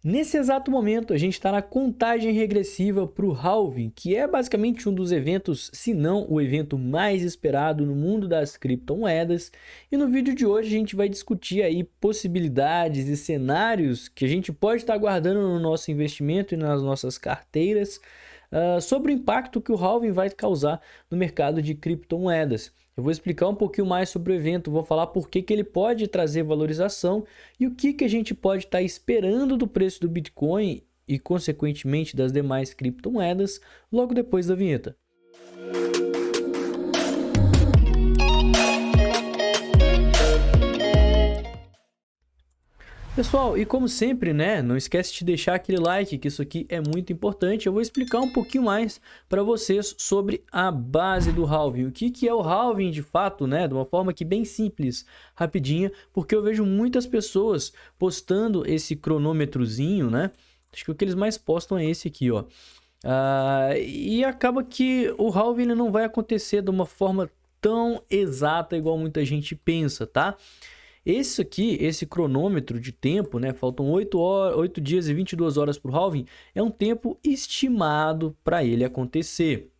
Nesse exato momento, a gente está na contagem regressiva para o halving, que é basicamente um dos eventos, se não o evento mais esperado no mundo das criptomoedas. E no vídeo de hoje a gente vai discutir aí possibilidades e cenários que a gente pode estar guardando no nosso investimento e nas nossas carteiras, sobre o impacto que o halving vai causar no mercado de criptomoedas. Eu vou explicar um pouquinho mais sobre o evento, vou falar por que ele pode trazer valorização e o que a gente pode estar esperando do preço do Bitcoin e, consequentemente, das demais criptomoedas logo depois da vinheta. Pessoal, e como sempre, né, não esquece de deixar aquele like, que isso aqui é muito importante. Eu vou explicar um pouquinho mais para vocês sobre a base do halving. O que é o halving de fato, né, de uma forma que bem simples, rapidinha, porque eu vejo muitas pessoas postando esse cronômetrozinho, né? Acho que o que eles mais postam é esse aqui, ó. E acaba que o halving ele não vai acontecer de uma forma tão exata igual muita gente pensa, tá? Esse aqui, esse cronômetro de tempo, né? Faltam 8 dias e 22 horas para o halving, é um tempo estimado para ele acontecer.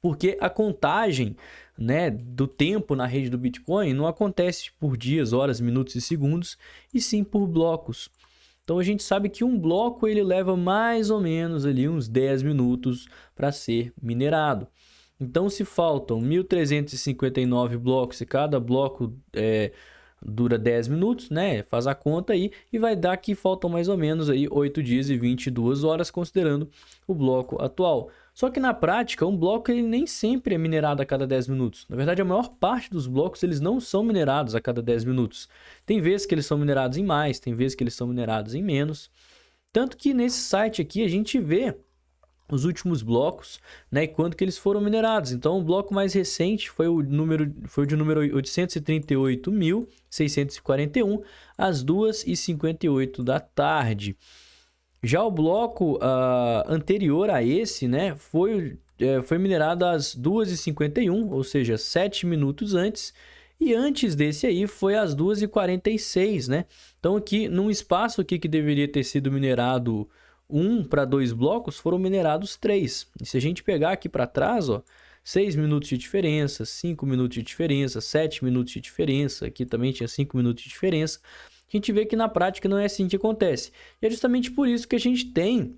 Porque a contagem, né, do tempo na rede do Bitcoin não acontece por dias, horas, minutos e segundos, e sim por blocos. Então a gente sabe que um bloco ele leva mais ou menos ali uns 10 minutos para ser minerado. Então se faltam 1.359 blocos e cada bloco dura 10 minutos, né? Faz a conta aí e vai dar que faltam mais ou menos aí 8 dias e 22 horas considerando o bloco atual. Só que na prática, um bloco ele nem sempre é minerado a cada 10 minutos. Na verdade, a maior parte dos blocos eles não são minerados a cada 10 minutos. Tem vezes que eles são minerados em mais, tem vezes que eles são minerados em menos. Tanto que nesse site aqui a gente vê os últimos blocos, né, e quando que eles foram minerados. Então, o bloco mais recente foi o de número 838.641 às 2h58 da tarde. Já o bloco anterior a esse, né, foi minerado às 2h51, ou seja, 7 minutos antes. E antes desse aí foi às 2h46, né? Então, aqui, num espaço aqui que deveria ter sido minerado 1 para 2 blocos, foram minerados 3. E se a gente pegar aqui para trás, ó, 6 minutos de diferença, 5 minutos de diferença, 7 minutos de diferença, aqui também tinha 5 minutos de diferença, a gente vê que na prática não é assim que acontece. E é justamente por isso que a gente tem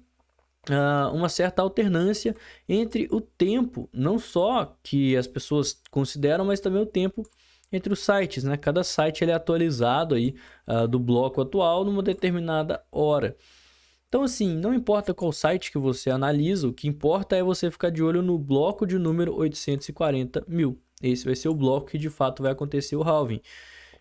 uma certa alternância entre o tempo, não só que as pessoas consideram, mas também o tempo entre os sites, né? Cada site ele é atualizado aí, do bloco atual numa determinada hora. Então, assim, não importa qual site que você analisa, o que importa é você ficar de olho no bloco de número 840 mil. Esse vai ser o bloco que de fato vai acontecer o halving.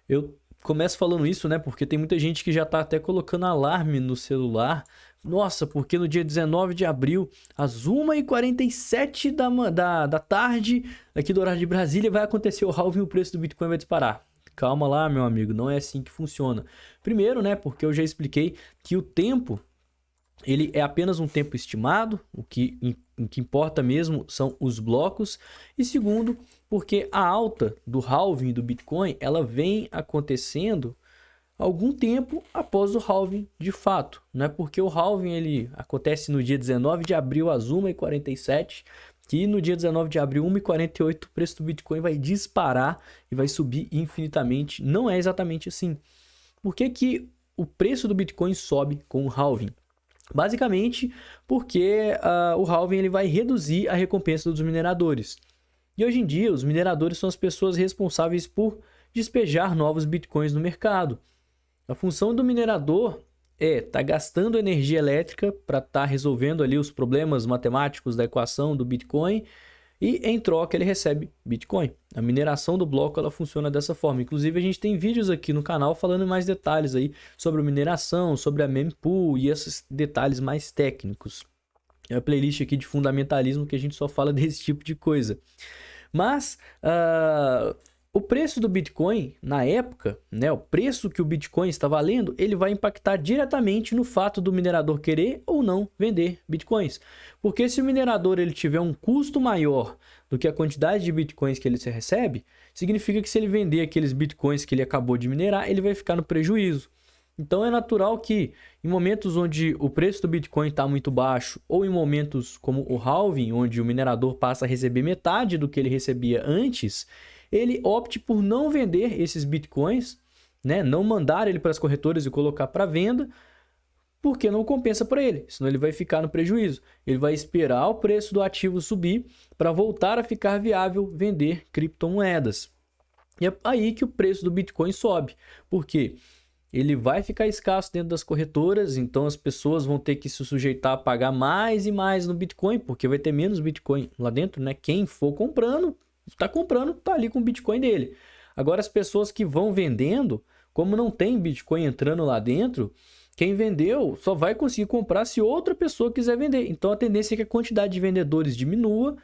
Eu começo falando isso, né? Porque tem muita gente que já está até colocando alarme no celular. Nossa, porque no dia 19 de abril, às 1h47 da tarde, aqui do horário de Brasília, vai acontecer o halving e o preço do Bitcoin vai disparar. Calma lá, meu amigo, não é assim que funciona. Primeiro, né? Porque eu já expliquei que o tempo ele é apenas um tempo estimado, o que importa mesmo são os blocos. E segundo, porque a alta do halving do Bitcoin, ela vem acontecendo algum tempo após o halving de fato. Não é porque o halving ele acontece no dia 19 de abril às 1h47, que no dia 19 de abril, 1h48, o preço do Bitcoin vai disparar e vai subir infinitamente. Não é exatamente assim. Por que o preço do Bitcoin sobe com o halving? Basicamente porque o halving ele vai reduzir a recompensa dos mineradores. E hoje em dia, os mineradores são as pessoas responsáveis por despejar novos bitcoins no mercado. A função do minerador é estar gastando energia elétrica para estar resolvendo ali os problemas matemáticos da equação do Bitcoin e em troca ele recebe Bitcoin. A mineração do bloco ela funciona dessa forma. Inclusive a gente tem vídeos aqui no canal falando mais detalhes aí sobre a mineração, sobre a mempool e esses detalhes mais técnicos. É uma playlist aqui de fundamentalismo que a gente só fala desse tipo de coisa. Mas o preço do Bitcoin, na época, né, o preço que o Bitcoin está valendo, ele vai impactar diretamente no fato do minerador querer ou não vender Bitcoins. Porque se o minerador ele tiver um custo maior do que a quantidade de Bitcoins que ele recebe, significa que se ele vender aqueles Bitcoins que ele acabou de minerar, ele vai ficar no prejuízo. Então é natural que em momentos onde o preço do Bitcoin está muito baixo, ou em momentos como o halving, onde o minerador passa a receber metade do que ele recebia antes, ele opte por não vender esses Bitcoins, né? Não mandar ele para as corretoras e colocar para venda, porque não compensa para ele, senão ele vai ficar no prejuízo. Ele vai esperar o preço do ativo subir para voltar a ficar viável vender criptomoedas. E é aí que o preço do Bitcoin sobe, porque ele vai ficar escasso dentro das corretoras, então as pessoas vão ter que se sujeitar a pagar mais e mais no Bitcoin, porque vai ter menos Bitcoin lá dentro, né? Quem for comprando, tá ali com o Bitcoin dele. Agora as pessoas que vão vendendo, como não tem Bitcoin entrando lá dentro, quem vendeu só vai conseguir comprar se outra pessoa quiser vender. Então a tendência é que a quantidade de vendedores diminua,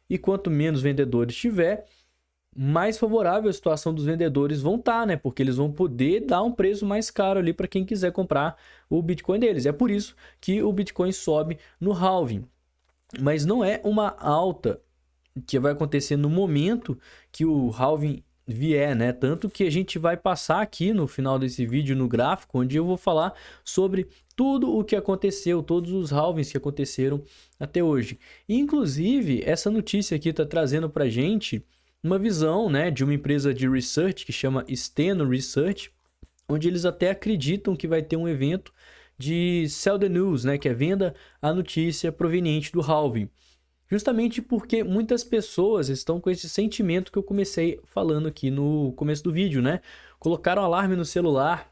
e quanto menos vendedores tiver, mais favorável a situação dos vendedores vão estar, né? Porque eles vão poder dar um preço mais caro ali para quem quiser comprar o Bitcoin deles. É por isso que o Bitcoin sobe no halving. Mas não é uma alta que vai acontecer no momento que o halving vier, né? Tanto que a gente vai passar aqui no final desse vídeo no gráfico, onde eu vou falar sobre tudo o que aconteceu, todos os halvings que aconteceram até hoje. Inclusive, essa notícia aqui está trazendo para a gente uma visão, né, de uma empresa de research que chama Steno Research, onde eles até acreditam que vai ter um evento de Sell the News, né, que é venda a notícia proveniente do halving. Justamente porque muitas pessoas estão com esse sentimento que eu comecei falando aqui no começo do vídeo, né? Colocaram alarme no celular,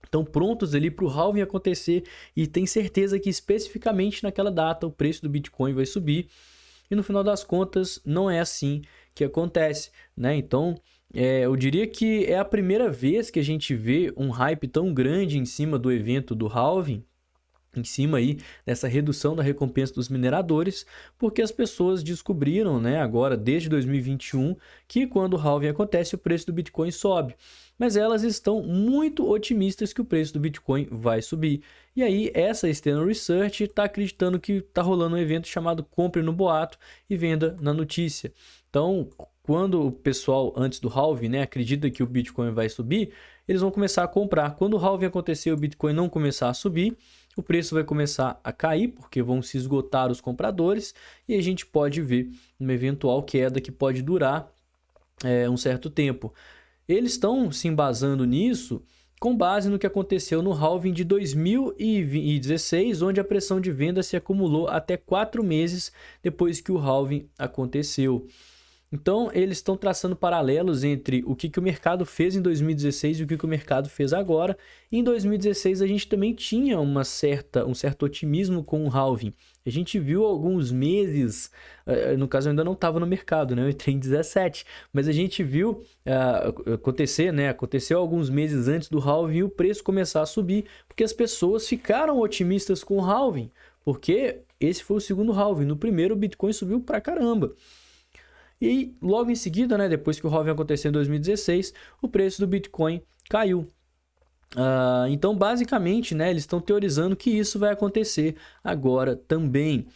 estão prontos ali para o halving acontecer e tem certeza que especificamente naquela data o preço do Bitcoin vai subir. E no final das contas não é assim que acontece, né? Então, eu diria que é a primeira vez que a gente vê um hype tão grande em cima do evento do halving, em cima aí dessa redução da recompensa dos mineradores, porque as pessoas descobriram, né, agora desde 2021, que quando o halving acontece o preço do Bitcoin sobe. Mas elas estão muito otimistas que o preço do Bitcoin vai subir. E aí essa Steno Research está acreditando que está rolando um evento chamado Compre no Boato e Venda na Notícia. Então, quando o pessoal antes do halving, né, acredita que o Bitcoin vai subir, eles vão começar a comprar. Quando o halving acontecer e o Bitcoin não começar a subir, o preço vai começar a cair, porque vão se esgotar os compradores, e a gente pode ver uma eventual queda que pode durar um certo tempo. Eles estão se embasando nisso com base no que aconteceu no halving de 2016, onde a pressão de venda se acumulou até 4 meses depois que o halving aconteceu. Então, eles estão traçando paralelos entre o que o mercado fez em 2016 e o que o mercado fez agora. Em 2016, a gente também tinha um certo otimismo com o halving. A gente viu alguns meses, no caso eu ainda não estava no mercado, né? Eu entrei em 17, mas a gente viu acontecer, né? Aconteceu alguns meses antes do halving e o preço começar a subir, porque as pessoas ficaram otimistas com o halving, porque esse foi o segundo halving. No primeiro, o Bitcoin subiu pra caramba. E logo em seguida, né, depois que o halving aconteceu em 2016, o preço do Bitcoin caiu. Então, basicamente, né, eles estão teorizando que isso vai acontecer agora também.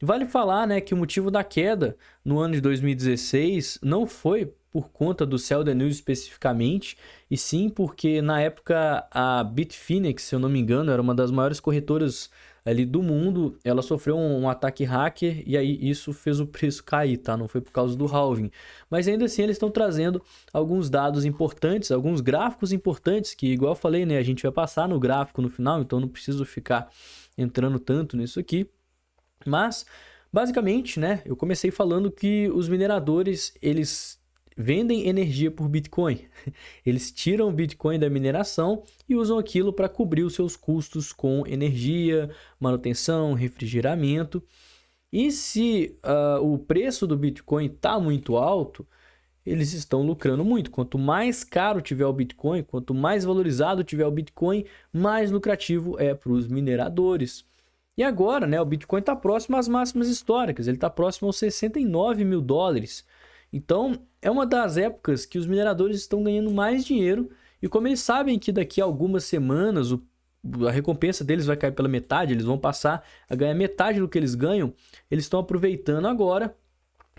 Vale falar, né, que o motivo da queda no ano de 2016 não foi por conta do Sell the News especificamente, e sim porque na época a Bitfinex, se eu não me engano, era uma das maiores corretoras ali do mundo, ela sofreu um ataque hacker e aí isso fez o preço cair, tá? Não foi por causa do halving. Mas ainda assim eles estão trazendo alguns dados importantes, alguns gráficos importantes que, igual eu falei, né, a gente vai passar no gráfico no final, então não preciso ficar entrando tanto nisso aqui. Mas, basicamente, né, eu comecei falando que os mineradores, eles vendem energia por Bitcoin. Eles tiram o Bitcoin da mineração e usam aquilo para cobrir os seus custos com energia, manutenção, refrigeramento. E se o preço do Bitcoin está muito alto, eles estão lucrando muito. Quanto mais caro tiver o Bitcoin, quanto mais valorizado tiver o Bitcoin, mais lucrativo é para os mineradores. E agora, né, o Bitcoin está próximo às máximas históricas, ele está próximo aos 69 mil dólares. Então, é uma das épocas que os mineradores estão ganhando mais dinheiro, e como eles sabem que daqui a algumas semanas a recompensa deles vai cair pela metade, eles vão passar a ganhar metade do que eles ganham, eles estão aproveitando agora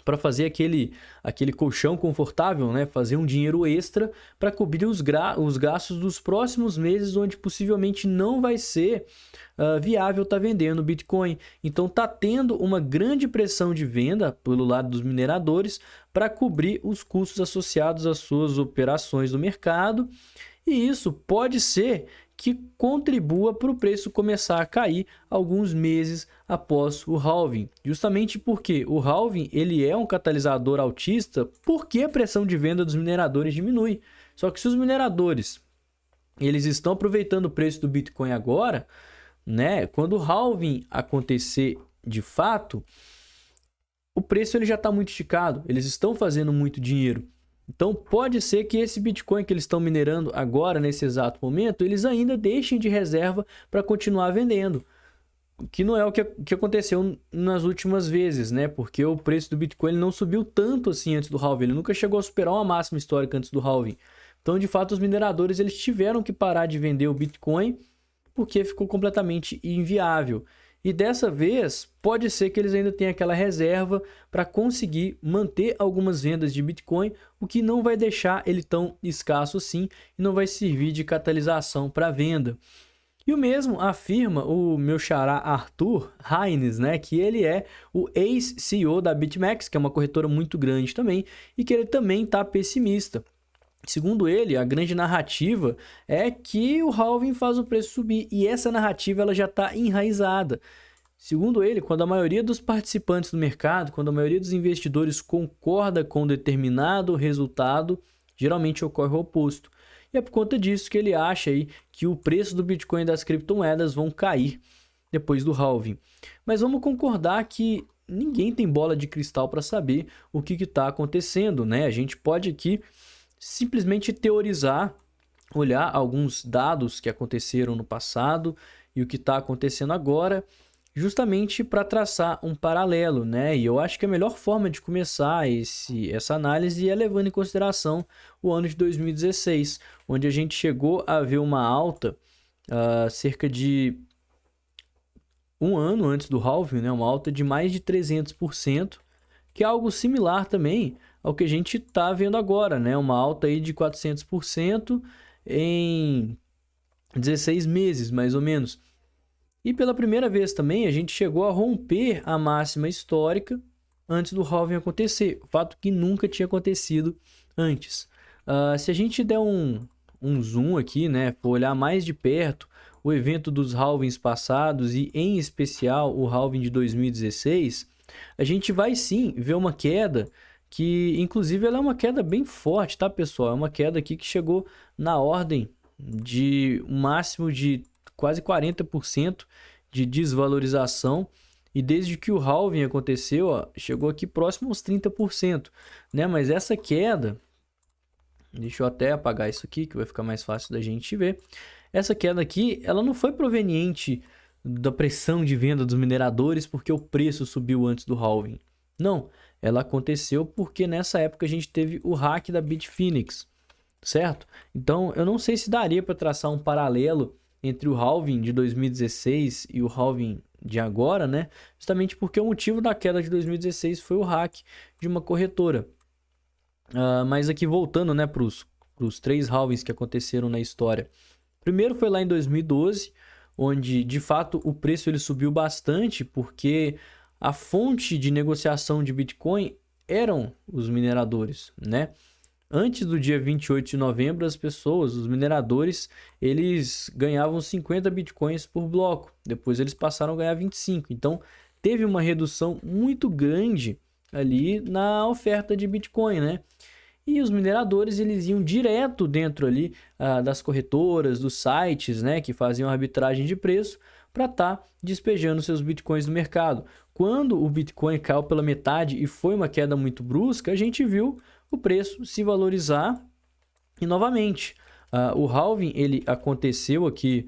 para fazer aquele colchão confortável, né? Fazer um dinheiro extra para cobrir os gastos dos próximos meses, onde possivelmente não vai ser viável estar vendendo Bitcoin. Então tá tendo uma grande pressão de venda pelo lado dos mineradores para cobrir os custos associados às suas operações no mercado. E isso pode ser que contribua para o preço começar a cair alguns meses após o halving. Justamente porque o halving ele é um catalisador altista, porque a pressão de venda dos mineradores diminui. Só que se os mineradores eles estão aproveitando o preço do Bitcoin agora, né, quando o halving acontecer de fato, o preço ele já está muito esticado, eles estão fazendo muito dinheiro. Então, pode ser que esse Bitcoin que eles estão minerando agora, nesse exato momento, eles ainda deixem de reserva para continuar vendendo. Que não é o que aconteceu nas últimas vezes, né? Porque o preço do Bitcoin ele não subiu tanto assim antes do halving. Ele nunca chegou a superar uma máxima histórica antes do halving. Então, de fato, os mineradores eles tiveram que parar de vender o Bitcoin porque ficou completamente inviável. E dessa vez, pode ser que eles ainda tenham aquela reserva para conseguir manter algumas vendas de Bitcoin, o que não vai deixar ele tão escasso assim e não vai servir de catalisação para a venda. E o mesmo afirma o meu xará Arthur Haynes, né, que ele é o ex-CEO da BitMEX, que é uma corretora muito grande também, e que ele também está pessimista. Segundo ele, a grande narrativa é que o halving faz o preço subir, e essa narrativa ela já está enraizada. Segundo ele, quando a maioria dos participantes do mercado, quando a maioria dos investidores concorda com determinado resultado, geralmente ocorre o oposto. E é por conta disso que ele acha aí que o preço do Bitcoin e das criptomoedas vão cair depois do halving. Mas vamos concordar que ninguém tem bola de cristal para saber o que está acontecendo, né? A gente pode aqui simplesmente teorizar, olhar alguns dados que aconteceram no passado e o que está acontecendo agora, justamente para traçar um paralelo, né? E eu acho que a melhor forma de começar essa análise é levando em consideração o ano de 2016, onde a gente chegou a ver uma alta cerca de um ano antes do halving, né? Uma alta de mais de 300%, que é algo similar também ao que a gente está vendo agora, né? Uma alta aí de 400% em 16 meses, mais ou menos. E pela primeira vez também a gente chegou a romper a máxima histórica antes do halving acontecer, fato que nunca tinha acontecido antes. Se a gente der um zoom aqui, né, for olhar mais de perto o evento dos halvings passados e em especial o halving de 2016, a gente vai sim ver uma queda que, inclusive, ela é uma queda bem forte, tá, pessoal? É uma queda aqui que chegou na ordem de um máximo de quase 40% de desvalorização. E desde que o halving aconteceu, ó, chegou aqui próximo aos 30%, né? Mas essa queda, deixa eu até apagar isso aqui, que vai ficar mais fácil da gente ver. Essa queda aqui, ela não foi proveniente da pressão de venda dos mineradores porque o preço subiu antes do halving. Não, ela aconteceu porque nessa época a gente teve o hack da Bitfinex, certo? Então, eu não sei se daria para traçar um paralelo entre o halving de 2016 e o halving de agora, né? Justamente porque o motivo da queda de 2016 foi o hack de uma corretora. Mas aqui voltando, né, para os 3 halvings que aconteceram na história. Primeiro foi lá em 2012, onde de fato o preço ele subiu bastante porque a fonte de negociação de Bitcoin eram os mineradores, né? Antes do dia 28 de novembro, as pessoas, os mineradores, eles ganhavam 50 Bitcoins por bloco. Depois eles passaram a ganhar 25. Então, teve uma redução muito grande ali na oferta de Bitcoin, né? E os mineradores, eles iam direto dentro ali das corretoras, dos sites, né? Que faziam arbitragem de preço para estar despejando seus Bitcoins no mercado. Quando o Bitcoin caiu pela metade e foi uma queda muito brusca, a gente viu o preço se valorizar e novamente. O halving ele aconteceu aqui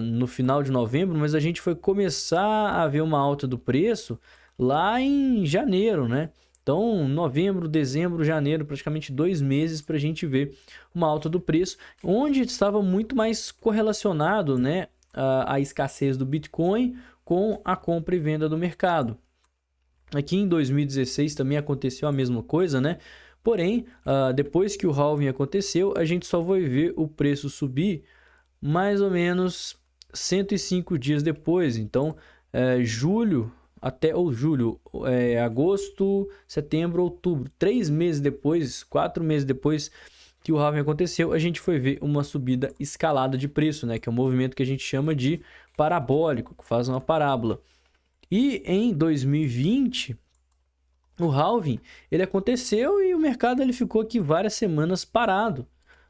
no final de novembro, mas a gente foi começar a ver uma alta do preço lá em janeiro, né? Então, novembro, dezembro, janeiro, praticamente 2 meses para a gente ver uma alta do preço, onde estava muito mais correlacionado, né, a escassez do Bitcoin com a compra e venda do mercado. Aqui em 2016 também aconteceu a mesma coisa, né? Porém, depois que o halving aconteceu, a gente só vai ver o preço subir mais ou menos 105 dias depois. Então, agosto, setembro, outubro, 3 meses depois, 4 meses depois que o halving aconteceu, a gente foi ver uma subida escalada de preço, né? Que é um movimento que a gente chama de parabólico, que faz uma parábola. E em 2020, o halving ele aconteceu e o mercado ele ficou aqui várias semanas parado,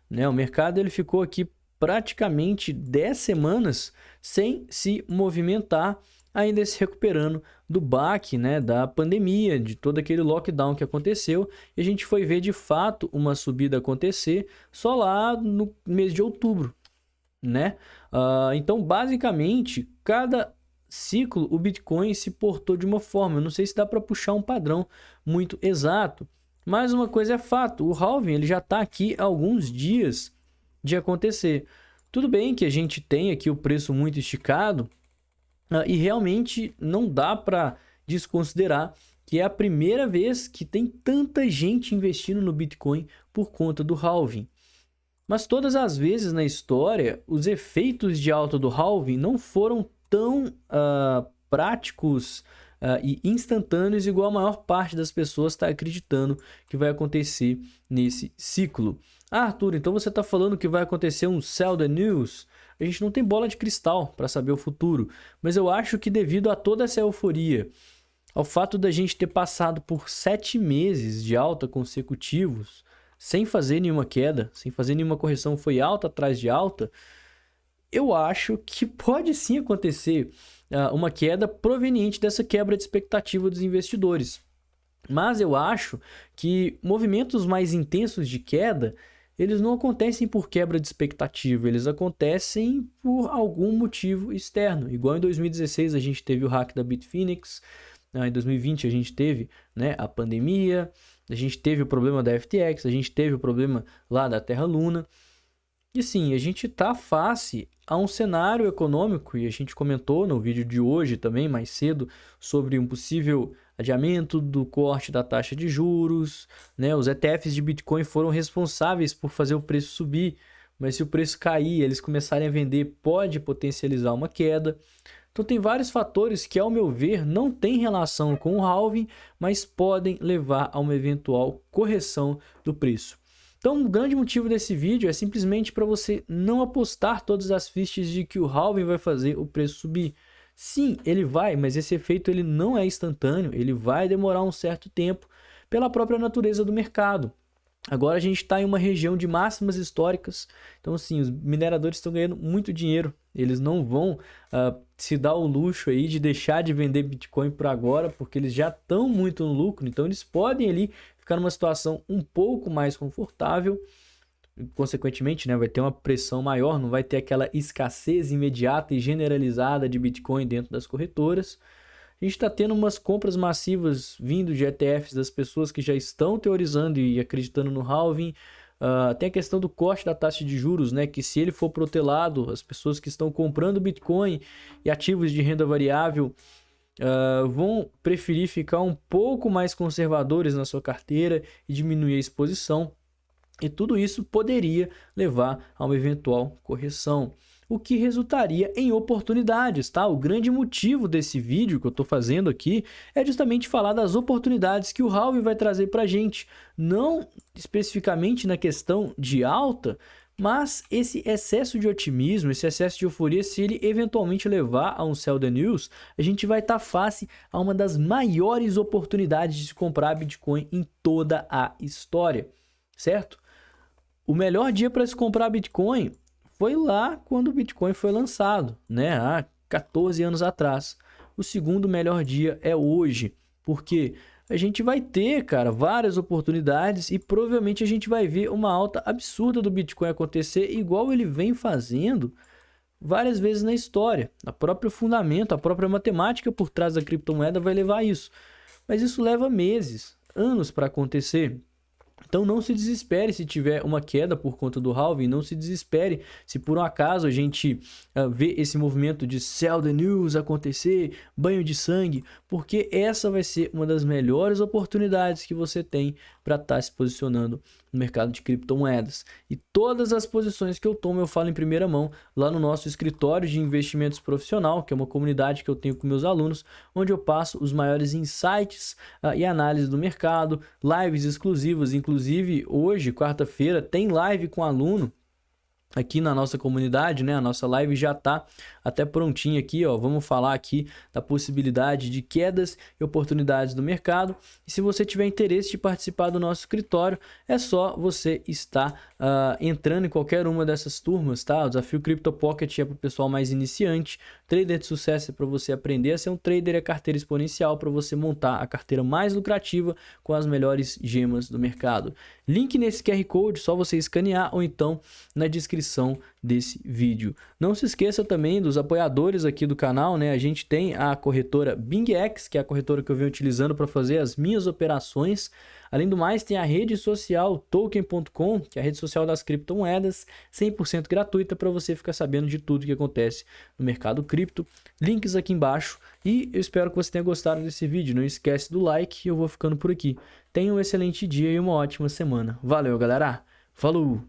né? O mercado ele ficou aqui praticamente 10 semanas sem se movimentar, ainda se recuperando do baque, né, da pandemia, de todo aquele lockdown que aconteceu. E a gente foi ver de fato uma subida acontecer só lá no mês de outubro, né? Então, basicamente, cada ciclo o Bitcoin se portou de uma forma. Eu não sei se dá para puxar um padrão muito exato, mas uma coisa é fato: o halving ele já está aqui há alguns dias de acontecer. Tudo bem que a gente tem aqui o preço muito esticado, e realmente não dá para desconsiderar que é a primeira vez que tem tanta gente investindo no Bitcoin por conta do halving. Mas todas as vezes na história, os efeitos de alta do halving não foram tão práticos e instantâneos igual a maior parte das pessoas está acreditando que vai acontecer nesse ciclo. Arthur, então você está falando que vai acontecer um sell the news? A gente não tem bola de cristal para saber o futuro, mas eu acho que devido a toda essa euforia, ao fato da gente ter passado por 7 meses de alta consecutivos, sem fazer nenhuma queda, sem fazer nenhuma correção, foi alta atrás de alta, eu acho que pode sim acontecer uma queda proveniente dessa quebra de expectativa dos investidores. Mas eu acho que movimentos mais intensos de queda, eles não acontecem por quebra de expectativa, eles acontecem por algum motivo externo. Igual em 2016 a gente teve o hack da Bitfinex, em 2020 a gente teve, né, a pandemia, a gente teve o problema da FTX, a gente teve o problema lá da Terra Luna. E sim, a gente está face a um cenário econômico, e a gente comentou no vídeo de hoje também, mais cedo, sobre um possível adiamento do corte da taxa de juros, né? Os ETFs de Bitcoin foram responsáveis por fazer o preço subir, mas se o preço cair, eles começarem a vender, pode potencializar uma queda. Então tem vários fatores que, ao meu ver, não têm relação com o halving, mas podem levar a uma eventual correção do preço. Então, um grande motivo desse vídeo é simplesmente para você não apostar todas as fichas de que o halving vai fazer o preço subir. Sim, ele vai, mas esse efeito ele não é instantâneo, ele vai demorar um certo tempo pela própria natureza do mercado. Agora a gente está em uma região de máximas históricas, então sim, os mineradores estão ganhando muito dinheiro. Eles não vão se dar o luxo aí de deixar de vender Bitcoin por agora, porque eles já estão muito no lucro, então eles podem ali ficar numa situação um pouco mais confortável. Consequentemente, né, vai ter uma pressão maior, não vai ter aquela escassez imediata e generalizada de Bitcoin dentro das corretoras. A gente está tendo umas compras massivas vindo de ETFs das pessoas que já estão teorizando e acreditando no halving. Tem a questão do corte da taxa de juros, né? Que se ele for protelado, as pessoas que estão comprando Bitcoin e ativos de renda variável vão preferir ficar um pouco mais conservadores na sua carteira e diminuir a exposição. E tudo isso poderia levar a uma eventual correção, o que resultaria em oportunidades, tá? O grande motivo desse vídeo que eu estou fazendo aqui é justamente falar das oportunidades que o halving vai trazer para a gente, não especificamente na questão de alta, mas esse excesso de otimismo, esse excesso de euforia, se ele eventualmente levar a um sell the news, a gente vai estar face a uma das maiores oportunidades de se comprar Bitcoin em toda a história, certo? O melhor dia para se comprar Bitcoin foi lá quando o Bitcoin foi lançado, né? Há 14 anos atrás. O segundo melhor dia é hoje, porque a gente vai ter, cara, várias oportunidades e provavelmente a gente vai ver uma alta absurda do Bitcoin acontecer, igual ele vem fazendo várias vezes na história. O próprio fundamento, a própria matemática por trás da criptomoeda vai levar a isso. Mas isso leva meses, anos para acontecer. Então não se desespere se tiver uma queda por conta do halving, não se desespere se por um acaso a gente vê esse movimento de sell the news acontecer, banho de sangue, porque essa vai ser uma das melhores oportunidades que você tem para estar se posicionando no mercado de criptomoedas. E todas as posições que eu tomo eu falo em primeira mão lá no nosso escritório de investimentos profissional, que é uma comunidade que eu tenho com meus alunos, onde eu passo os maiores insights e análise do mercado, lives exclusivas, inclusive hoje, quarta-feira, tem live com aluno aqui na nossa comunidade, né? A nossa live já tá até prontinha aqui, ó. Vamos falar aqui da possibilidade de quedas e oportunidades do mercado. E se você tiver interesse de participar do nosso escritório, é só você estar entrando em qualquer uma dessas turmas, tá? O Desafio Crypto Pocket é para o pessoal mais iniciante. Trader de sucesso é para você aprender a ser um trader, é carteira exponencial para você montar a carteira mais lucrativa com as melhores gemas do mercado. Link nesse QR Code, só você escanear ou então na descrição desse vídeo. Não se esqueça também dos apoiadores aqui do canal, né? A gente tem a corretora BingX, que é a corretora que eu venho utilizando para fazer as minhas operações. Além do mais, tem a rede social Token.com, que é a rede social das criptomoedas, 100% gratuita para você ficar sabendo de tudo que acontece no mercado cripto. Links aqui embaixo. E eu espero que você tenha gostado desse vídeo. Não esquece do like e eu vou ficando por aqui. Tenha um excelente dia e uma ótima semana. Valeu, galera. Falou!